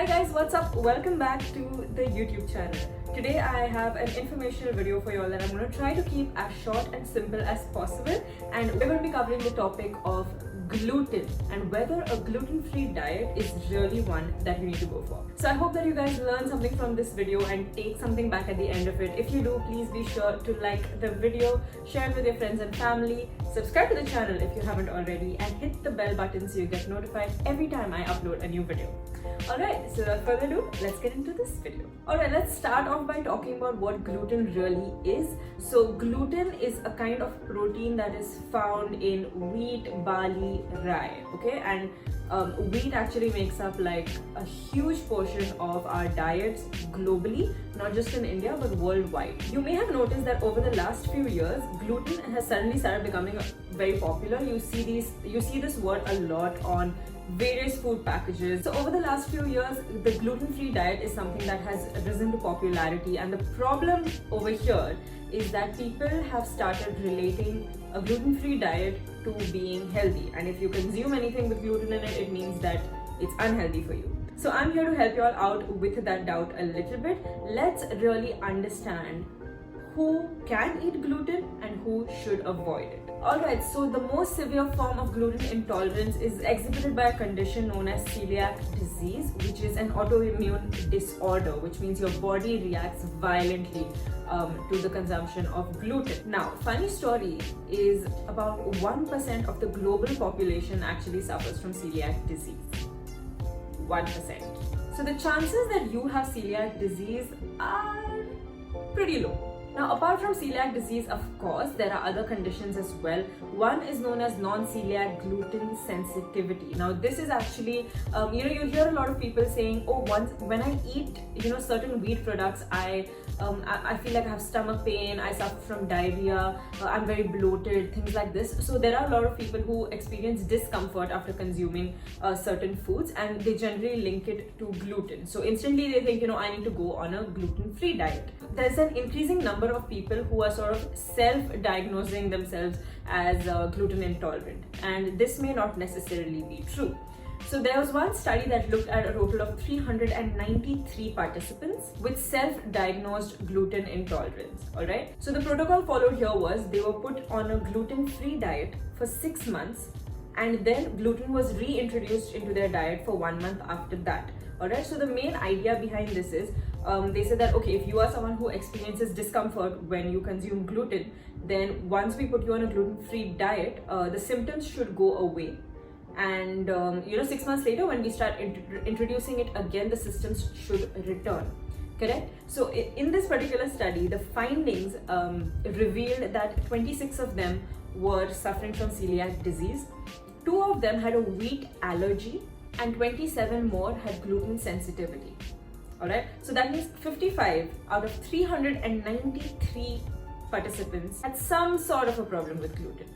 guys, what's up? Welcome back to the YouTube channel. Today I have an informational video for you all that I'm going to try to keep as short and simple as possible, and we're going to be covering the topic of gluten and whether a gluten-free diet is really one that you need to go for. So I hope that you guys learn something from this video and take something back at the end of it. If you do, please be sure to like the video, share it with your friends and family, subscribe to the channel if you haven't already, and hit the bell button so you get notified every time I upload a new video. Alright, so without further ado, let's get into this video. Alright, let's start off by talking about what gluten really is. So gluten is a kind of protein that is found in wheat, barley, rye, okay? And wheat actually makes up like a huge portion of our diets globally, not just in India but worldwide. You may have noticed that over the last few years, gluten has suddenly started becoming very popular. You see this word a lot on various food packages. So over the last few years, the gluten-free diet is something that has risen to popularity, and the problem over here is that people have started relating a gluten-free diet to being healthy, and if you consume anything with gluten in it, it means that it's unhealthy for you. So I'm here to help you all out with that doubt a little bit. Let's really understand who can eat gluten and who should avoid it. Alright, so the most severe form of gluten intolerance is exhibited by a condition known as celiac disease, which is an autoimmune disorder, which means your body reacts violently to the consumption of gluten. Now, funny story is about 1% of the global population actually suffers from celiac disease. 1%. So the chances that you have celiac disease are pretty low. Now, apart from celiac disease, of course, there are other conditions as well. One is known as non-celiac gluten sensitivity. Now, this is actually, you hear a lot of people saying, oh, when I eat, certain wheat products, I feel like I have stomach pain, I suffer from diarrhea, I'm very bloated, things like this. So there are a lot of people who experience discomfort after consuming certain foods, and they generally link it to gluten. So instantly they think, I need to go on a gluten-free diet. There's an increasing number of people who are sort of self-diagnosing themselves as gluten intolerant, and this may not necessarily be true. So there was one study that looked at a total of 393 participants with self-diagnosed gluten intolerance, alright? So the protocol followed here was they were put on a gluten-free diet for 6 months, and then gluten was reintroduced into their diet for 1 month after that. Alright, so the main idea behind this is they said that, okay, if you are someone who experiences discomfort when you consume gluten, then once we put you on a gluten-free diet, the symptoms should go away. And 6 months later, when we start introducing it again, the symptoms should return. Correct? So in this particular study, the findings revealed that 26 of them were suffering from celiac disease, 2 of them had a wheat allergy, and 27 more had gluten sensitivity. Alright, so that means 55 out of 393 participants had some sort of a problem with gluten.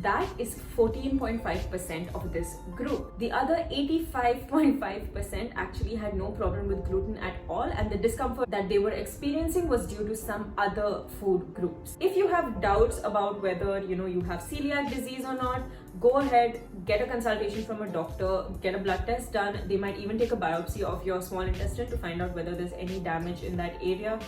That is 14.5% of this group. The other 85.5% actually had no problem with gluten at all, and the discomfort that they were experiencing was due to some other food groups. If you have doubts about whether you have celiac disease or not, go ahead, get a consultation from a doctor, get a blood test done. They might even take a biopsy of your small intestine to find out whether there's any damage in that area.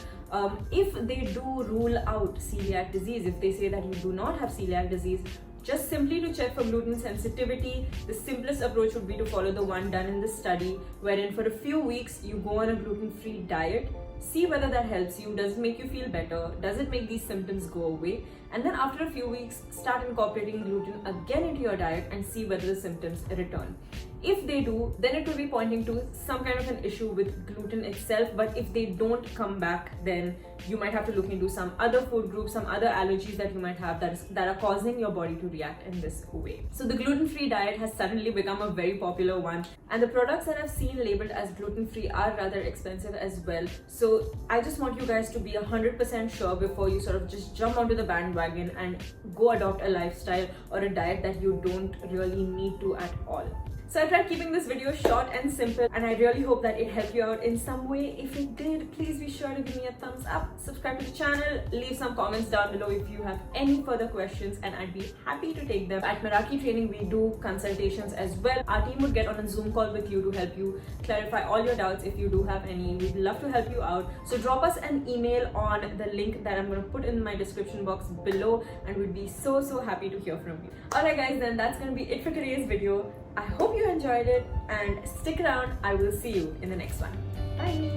If they do rule out celiac disease, if they say that you do not have celiac disease, just simply to check for gluten sensitivity, the simplest approach would be to follow the one done in this study, wherein for a few weeks you go on a gluten-free diet, see whether that helps you, does it make you feel better, does it make these symptoms go away, and then after a few weeks start incorporating gluten again into your diet and see whether the symptoms return. If they do, then it will be pointing to some kind of an issue with gluten itself, but if they don't come back, then you might have to look into some other food groups, some other allergies that you might have that are causing your body to react in this way. So the gluten-free diet has suddenly become a very popular one, and the products that I've seen labeled as gluten-free are rather expensive as well. So I just want you guys to be 100% sure before you sort of just jump onto the bandwagon and go adopt a lifestyle or a diet that you don't really need to at all. So I tried keeping this video short and simple, and I really hope that it helped you out in some way. If it did, please be sure to give me a thumbs up, subscribe to the channel, leave some comments down below if you have any further questions, and I'd be happy to take them. At Meraki Training, we do consultations as well. Our team would get on a Zoom call with you to help you clarify all your doubts if you do have any. We'd love to help you out. So drop us an email on the link that I'm going to put in my description box below, and we'd be so happy to hear from you. Alright guys, then that's going to be it for today's video. I hope you enjoyed it, and stick around. I will see you in the next one. Bye!